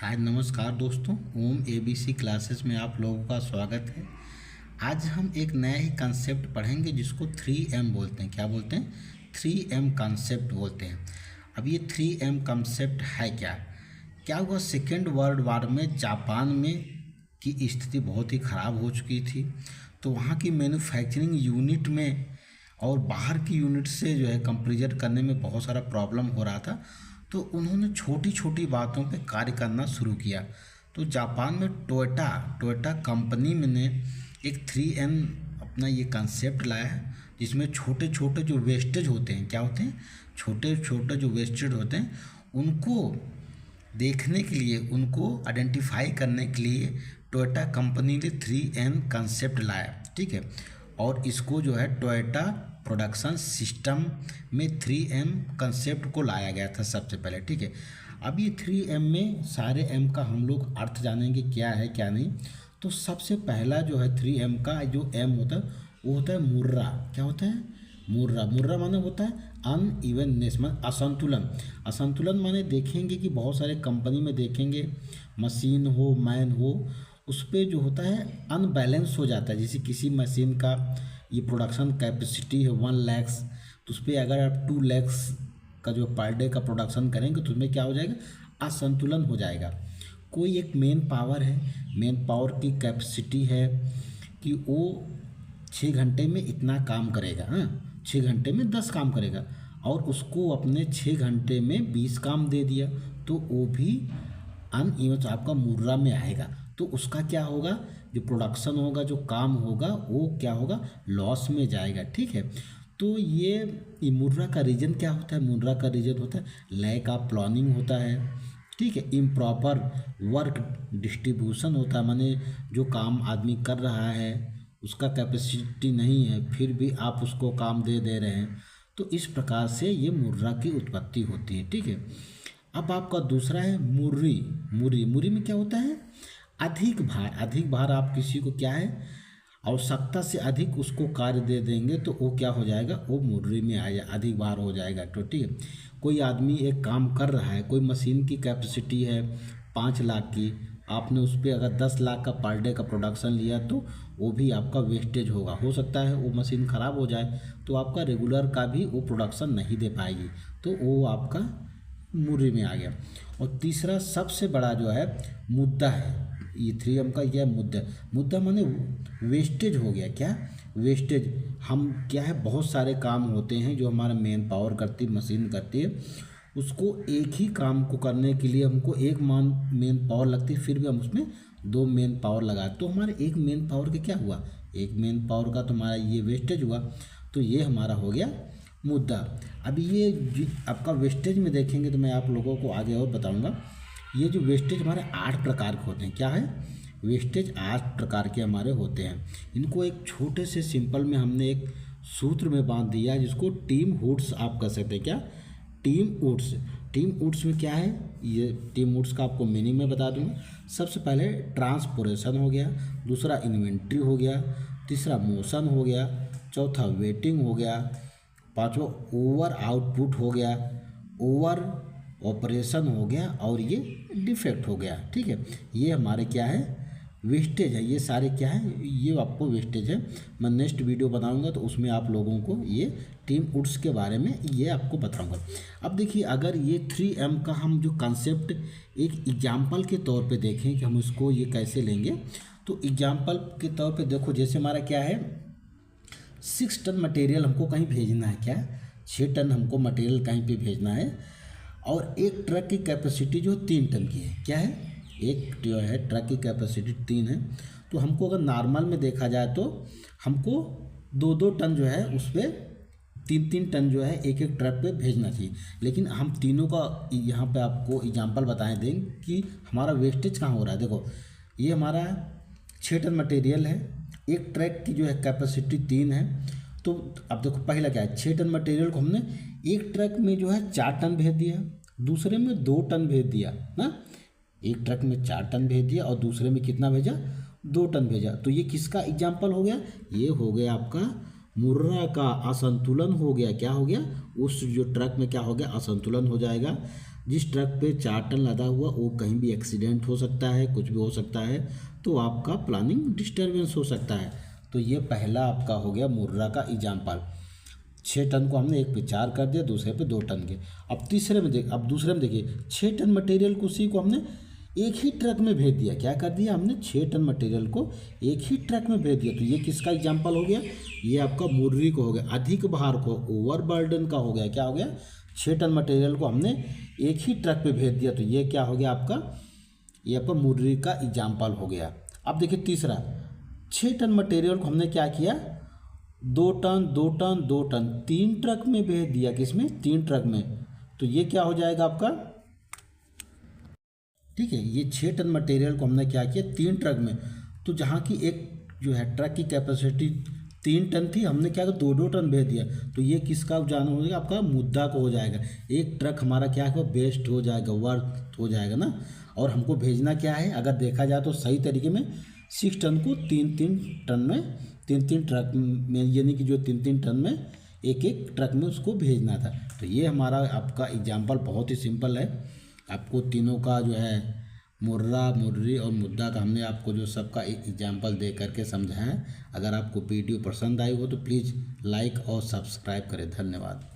हाय नमस्कार दोस्तों। ओम ABC classes में आप लोगों का स्वागत है। आज हम एक नया ही कंसेप्ट पढ़ेंगे जिसको 3M बोलते हैं। क्या बोलते हैं? 3M कंसेप्ट बोलते हैं। अब ये 3M कंसेप्ट है क्या? क्या हुआ, सेकेंड वर्ल्ड वार में जापान में की स्थिति बहुत ही ख़राब हो चुकी थी। तो वहाँ की मैन्युफैक्चरिंग यूनिट में और बाहर की यूनिट से जो है कंपेरिजन करने में बहुत सारा प्रॉब्लम हो रहा था। तो उन्होंने छोटी छोटी बातों पे कार्य करना शुरू किया। तो जापान में टोयोटा कंपनी में ने एक 3M अपना ये कंसेप्ट लाया है, जिसमें छोटे छोटे जो वेस्टेज होते हैं, क्या होते हैं, छोटे छोटे जो वेस्टेज होते हैं, उनको देखने के लिए, उनको आइडेंटिफाई करने के लिए टोयोटा कंपनी ने 3M कंसेप्ट लाया। ठीक है, और इसको जो है टोयोटा प्रोडक्शन सिस्टम में 3M कंसेप्ट को लाया गया था सबसे पहले। ठीक है, अब ये 3M में सारे M का हम लोग अर्थ जानेंगे, क्या है क्या नहीं। तो सबसे पहला जो है 3M का जो M होता है वो होता है मुर्रा। क्या होता है? मुर्रा माने होता है अनइवननेस, माने असंतुलन। असंतुलन माने देखेंगे कि बहुत सारे कंपनी में देखेंगे, मशीन हो मैन हो, उस पर जो होता है अनबैलेंस हो जाता है। जैसे किसी मशीन का ये प्रोडक्शन कैपेसिटी है 1 लाख, तो उस पर अगर आप 2 लाख का जो पर डे का प्रोडक्शन करेंगे तो उसमें क्या हो जाएगा, असंतुलन हो जाएगा। कोई एक मेन पावर है, मेन पावर की कैपेसिटी है कि वो 6 घंटे में इतना काम करेगा, हाँ 6 घंटे में 10 काम करेगा, और उसको अपने 6 घंटे में 20 काम दे दिया, तो वो भी अनइवन आपका मुर्रा में आएगा। तो उसका क्या होगा, जो प्रोडक्शन होगा, जो काम होगा, वो क्या होगा, लॉस में जाएगा। ठीक है, तो ये मुर्रा का रीजन क्या होता है? मुर्रा का रीजन होता है लैक ऑफ प्लानिंग होता है। ठीक है, इम्प्रॉपर वर्क डिस्ट्रीब्यूशन होता है, माने जो काम आदमी कर रहा है उसका कैपेसिटी नहीं है, फिर भी आप उसको काम दे रहे हैं। तो इस प्रकार से ये मुर्रा की उत्पत्ति होती है। ठीक है, अब आपका दूसरा है मुर्री में क्या होता है, अधिक भार आप किसी को क्या है, आवश्यकता से अधिक उसको कार्य दे देंगे तो वो क्या हो जाएगा, वो मुर्री में आ जाए, अधिक भार हो जाएगा। तो ठीक है, कोई आदमी एक काम कर रहा है, कोई मशीन की कैपेसिटी है 5 लाख की, आपने उस पर अगर 10 लाख का पर डे का प्रोडक्शन लिया तो वो भी आपका वेस्टेज होगा। हो सकता है वो मशीन ख़राब हो जाए तो आपका रेगुलर का भी वो प्रोडक्शन नहीं दे पाएगी, तो वो आपका मुर्री में आ गया। और तीसरा सबसे बड़ा जो है मुद्दा है, ये 3M का यह मुद्दा माने वेस्टेज हो गया। क्या वेस्टेज? हम क्या है, बहुत सारे काम होते हैं जो हमारा मेन पावर करती मशीन करती है, उसको एक ही काम को करने के लिए हमको एक मेन पावर लगती है, फिर भी हम उसमें 2 मेन पावर लगाए, तो हमारे एक मेन पावर का क्या हुआ, एक मेन पावर का तो हमारा ये वेस्टेज हुआ। तो ये हमारा हो गया मुद्दा। अब ये आपका वेस्टेज में देखेंगे तो मैं आप लोगों को आगे और बताऊंगा। ये जो वेस्टेज हमारे 8 प्रकार के होते हैं। क्या है? वेस्टेज 8 प्रकार के हमारे होते हैं। इनको एक छोटे से सिंपल में हमने एक सूत्र में बांध दिया, जिसको टीम वुड्स आप कह सकते हैं। क्या? टीम वुड्स में क्या है, ये टीम वुड्स का आपको मीनिंग में बता दूंगा। सबसे पहले ट्रांसपोर्टेशन हो गया, दूसरा इन्वेंट्री हो गया, तीसरा मोशन हो गया, चौथा वेटिंग हो गया, पांचवा ओवर आउटपुट हो गया, ओवर ऑपरेशन हो गया, और ये डिफेक्ट हो गया। ठीक है, ये हमारे क्या है, वेस्टेज है। ये सारे क्या है, ये आपको वेस्टेज है। मैं नेक्स्ट वीडियो बनाऊंगा तो उसमें आप लोगों को ये टीम वुड्स के बारे में ये आपको बताऊंगा। अब देखिए, अगर ये 3M का हम जो कंसेप्ट एक एग्जाम्पल के तौर पे देखें कि हम इसको ये कैसे लेंगे, तो एग्जाम्पल के तौर पे देखो, जैसे हमारा क्या है, 6 टन मटेरियल हमको कहीं भेजना है। क्या? 6 टन हमको मटेरियल कहीं पे भेजना है, और एक ट्रक की कैपेसिटी जो 3 टन की है। क्या है? एक जो है ट्रक की कैपेसिटी 3 है, तो हमको अगर नॉर्मल में देखा जाए तो हमको 2-2 टन जो है उस पर 3-3 टन जो है एक ट्रक पे भेजना चाहिए। लेकिन हम तीनों का यहाँ पे आपको एग्जांपल बताएं दें कि हमारा वेस्टेज कहाँ हो रहा है। देखो, ये हमारा 6 टन मटेरियल है, एक ट्रक की जो है कैपेसिटी 3 है। तो अब देखो, पहला क्या है, 6 टन मटेरियल को हमने एक ट्रक में जो है 4 टन भेज दिया, दूसरे में 2 टन भेज दिया ना। एक ट्रक में 4 टन भेज दिया और दूसरे में कितना भेजा, 2 टन भेजा। तो ये किसका एग्जाम्पल हो गया, ये हो गया आपका मुर्रा का असंतुलन हो गया। क्या हो गया, उस जो ट्रक में क्या हो गया, असंतुलन हो जाएगा। जिस ट्रक पे 4 टन लदा हुआ वो कहीं भी एक्सीडेंट हो सकता है, कुछ भी हो सकता है, तो आपका प्लानिंग डिस्टर्बेंस हो सकता है। तो ये पहला आपका हो गया मुर्रा का एग्जाम्पल। 6 टन को हमने एक पे 4 कर दिया, दूसरे पे 2 टन के। अब दूसरे में देखिए 6 टन मटेरियल को उसी को हमने एक ही ट्रक में भेज दिया। क्या कर दिया हमने? 6 टन मटेरियल को एक ही ट्रक में भेज दिया। तो ये किसका एग्जाम्पल हो गया? ये आपका मुर्री को हो गया, अधिक भार को, ओवरबर्डन का हो गया। क्या हो गया? 6 टन मटेरियल को हमने एक ही ट्रक पे भेज दिया। तो ये क्या हो गया आपका? ये आपका मुर्री का एग्जाम्पल हो गया। अब देखिए तीसरा, 6 टन मटेरियल को हमने क्या किया? 2 टन 2 टन 2 टन 3 ट्रक में भेज दिया। किसमें? 3 ट्रक में। तो ये क्या हो जाएगा आपका? ठीक है, ये 6 टन मटेरियल को हमने क्या किया? 3 ट्रक में। तो जहाँ की एक जो है ट्रक की कैपेसिटी 3 टन थी, हमने क्या किया? 2-2 टन भेज दिया। तो ये किसका जाना हो जाएगा? आपका मुद्दा को हो जाएगा। एक ट्रक हमारा क्या है? वेस्ट हो जाएगा, वर्थ हो जाएगा ना। और हमको भेजना क्या है? अगर देखा जाए तो सही तरीके में 6 टन को 3-3 टन में, 3-3 ट्रक में, यानी कि जो 3-3 टन में एक एक ट्रक में उसको भेजना था। तो ये हमारा आपका एग्जाम्पल बहुत ही सिंपल है। आपको तीनों का जो है मुर्रा, मुर्री और मुद्दा का हमने आपको जो सबका एग्जाम्पल दे करके समझाया है। अगर आपको वीडियो पसंद आई हो तो प्लीज़ लाइक और सब्सक्राइब करें। धन्यवाद।